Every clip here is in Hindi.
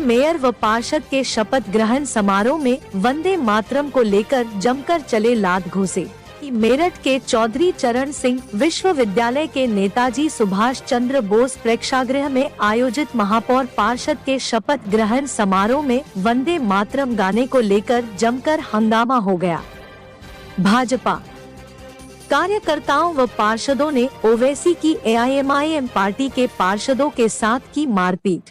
मेयर व पार्षद के शपथ ग्रहण समारोह में वंदे मातरम को लेकर जमकर चले लात घूंसे। मेरठ के चौधरी चरण सिंह विश्वविद्यालय के नेताजी सुभाष चंद्र बोस प्रेक्षागृह में आयोजित महापौर पार्षद के शपथ ग्रहण समारोह में वंदे मातरम गाने को लेकर जमकर हंगामा हो गया। भाजपा कार्यकर्ताओं व पार्षदों ने ओवैसी की एआईएमआईएम पार्टी के पार्षदों के साथ की मारपीट।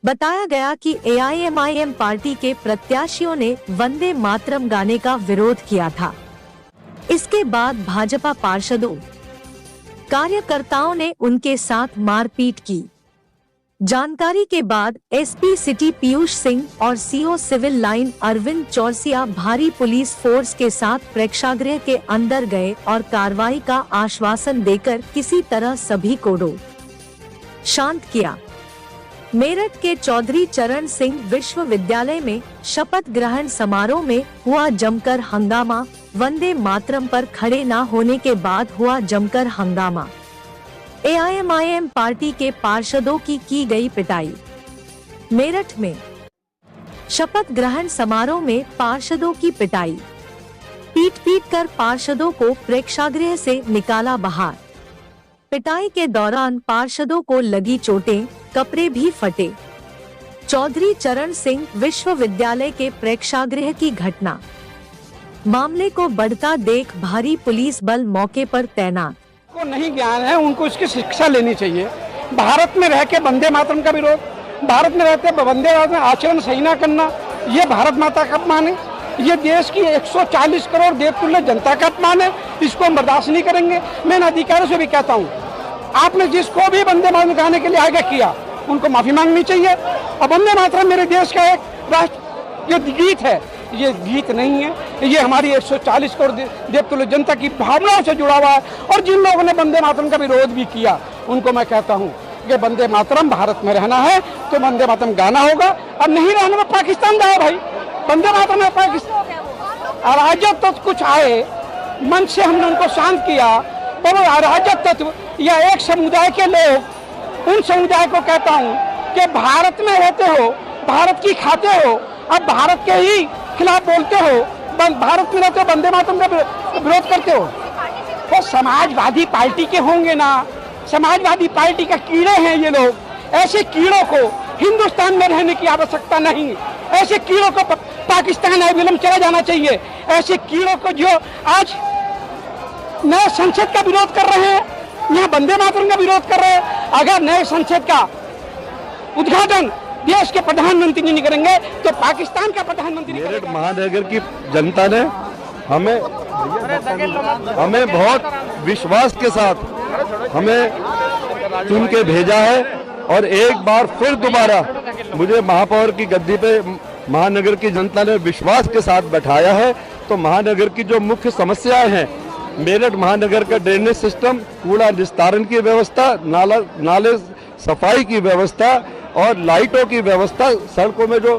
बताया गया कि एआईएमआईएम पार्टी के प्रत्याशियों ने वंदे मातरम गाने का विरोध किया था। इसके बाद भाजपा पार्षदों कार्यकर्ताओं ने उनके साथ मारपीट की। जानकारी के बाद एसपी सिटी पीयूष सिंह और CO civil line Arvind Chaurasia भारी पुलिस फोर्स के साथ प्रेक्षागृह के अंदर गए और कार्रवाई का आश्वासन देकर किसी तरह सभी को शांत किया। मेरठ के चौधरी चरण सिंह विश्वविद्यालय में शपथ ग्रहण समारोह में हुआ जमकर हंगामा। वंदे मातरम पर खड़े न होने के बाद हुआ जमकर हंगामा। एआईएमआईएम पार्टी के पार्षदों की गई पिटाई। मेरठ में शपथ ग्रहण समारोह में पार्षदों की पिटाई। पीट कर पार्षदों को प्रेक्षागृह से निकाला बाहर। पिटाई के दौरान पार्षदों को लगी चोटें, कपड़े भी फटे। चौधरी चरण सिंह विश्वविद्यालय के प्रेक्षागृह की घटना। मामले को बढ़ता देख भारी पुलिस बल मौके पर तैनात। को नहीं ज्ञान है, उनको इसकी शिक्षा लेनी चाहिए। भारत में रह के वंदे मातरम का विरोध, भारत में रहते वंदे मातरम आचरण सही ना करना, ये भारत माता का अपमान है। ये देश की 140 करोड़ देवतुल्य जनता का अपमान है। इसको हम बर्दाश्त नहीं करेंगे। मैं अधिकारियों से भी कहता हूँ, आपने जिसको भी वंदे मातरम गाने के लिए आगे किया उनको माफी मांगनी चाहिए। और वंदे मातरम मेरे देश का एक राष्ट्र जो गीत है, ये गीत नहीं है, ये हमारी 140 करोड़ देवतुल्य जनता की भावनाओं से जुड़ा हुआ है। और जिन लोगों ने वंदे मातरम का विरोध भी किया उनको मैं कहता हूँ कि वंदे मातरम भारत में रहना है तो वंदे मातरम गाना होगा, और नहीं रहने में पाकिस्तान जाए भाई। वंदे मातरम में पाकिस्तान अराजक तत्व कुछ आए, मन से हमने उनको शांत किया, पर अराजक तत्व या एक समुदाय के लोग, उन समुदाय को कहता हूँ कि भारत में रहते हो, भारत की खाते हो, अब भारत के ही खिलाफ बोलते हो, भारत में रहते हो, वंदे मातरम का विरोध करते हो। वो समाजवादी पार्टी के होंगे ना, समाजवादी पार्टी का कीड़े हैं ये लोग। ऐसे कीड़ों को हिंदुस्तान में रहने की आवश्यकता नहीं। ऐसे कीड़ों को पाकिस्तान अविलंब चला जाना चाहिए। ऐसे कीड़ों को जो आज नए संसद का विरोध कर रहे हैं, यहाँ वंदे मातरम का विरोध कर रहे हैं, अगर नए संसद का उद्घाटन देश के प्रधानमंत्री नहीं करेंगे तो पाकिस्तान का प्रधानमंत्री। मेरठ महानगर की जनता ने हमें बहुत विश्वास के साथ हमें चुन के भेजा है, और एक बार फिर दोबारा मुझे महापौर की गद्दी पे महानगर की जनता ने विश्वास के साथ बैठाया है। तो महानगर की जो मुख्य समस्याएं हैं, मेरठ महानगर का ड्रेनेज सिस्टम, कूड़ा निस्तारण की व्यवस्था, नाले सफाई की व्यवस्था और लाइटों की व्यवस्था, सड़कों में जो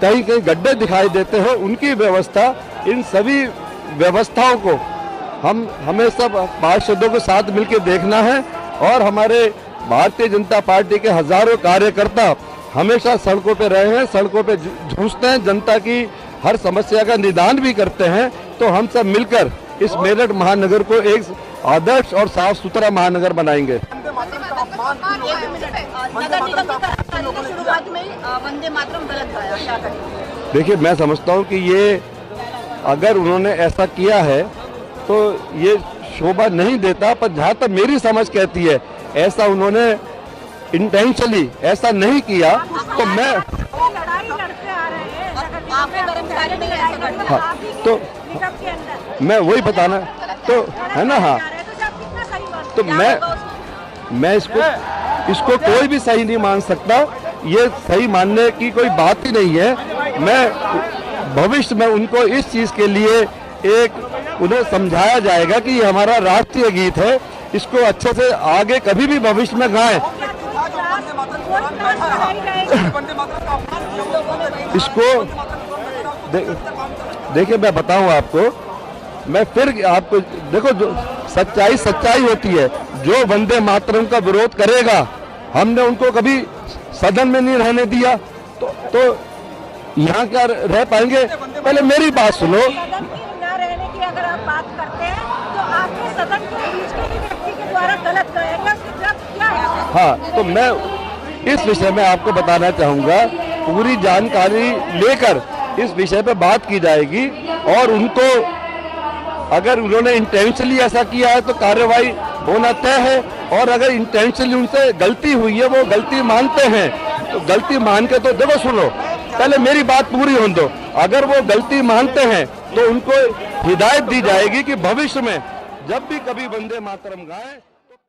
कहीं कहीं गड्ढे दिखाई देते हैं उनकी व्यवस्था, इन सभी व्यवस्थाओं को हमें सब पार्षदों के साथ मिलकर देखना है। और हमारे भारतीय जनता पार्टी के हजारों कार्यकर्ता हमेशा सड़कों पे रहे हैं, सड़कों पे जूझते हैं, जनता की हर समस्या का निदान भी करते हैं। तो हम सब मिलकर इस मेरठ महानगर को एक आदर्श और साफ सुथरा महानगर बनाएंगे। देखिए, मैं समझता हूँ कि ये अगर उन्होंने ऐसा किया है तो ये शोभा नहीं देता, पर जहाँ तक मेरी समझ कहती है ऐसा उन्होंने इंटेंशनली ऐसा नहीं किया। तो मैं हाँ, तो मैं वही बताना तो है ना। हाँ, तो मैं इसको कोई भी सही नहीं मान सकता। ये सही मानने की कोई बात ही नहीं है। मैं भविष्य में उनको इस चीज के लिए उन्हें समझाया जाएगा कि ये हमारा राष्ट्रीय गीत है, इसको अच्छे से आगे कभी भी भविष्य में गाएं। इसको देखिए, मैं बताऊं आपको, मैं फिर आपको देखो, जो सच्चाई होती है। जो वंदे मातरम का विरोध करेगा, हमने उनको कभी सदन में नहीं रहने दिया, तो यहाँ क्या रह पाएंगे? पहले मेरी बात सुनो। सदन की न रहने की अगर आप बात करते हैं तो आपके सदन के बीच के ही व्यक्ति के द्वारा गलत कहेंगे, क्या है? हाँ, तो मैं इस विषय में आपको बताना चाहूँगा, पूरी जानकारी लेकर इस विषय पे बात की जाएगी और उनको अगर उन्होंने इंटेंशनली ऐसा किया है तो कार्रवाई होना तय है, और अगर इंटेंशनली उनसे गलती हुई है, वो गलती मानते हैं, तो गलती मान के तो देखो, सुनो पहले मेरी बात पूरी होने दो। अगर वो गलती मानते हैं तो उनको हिदायत दी जाएगी कि भविष्य में जब भी कभी वंदे मातरम गाएं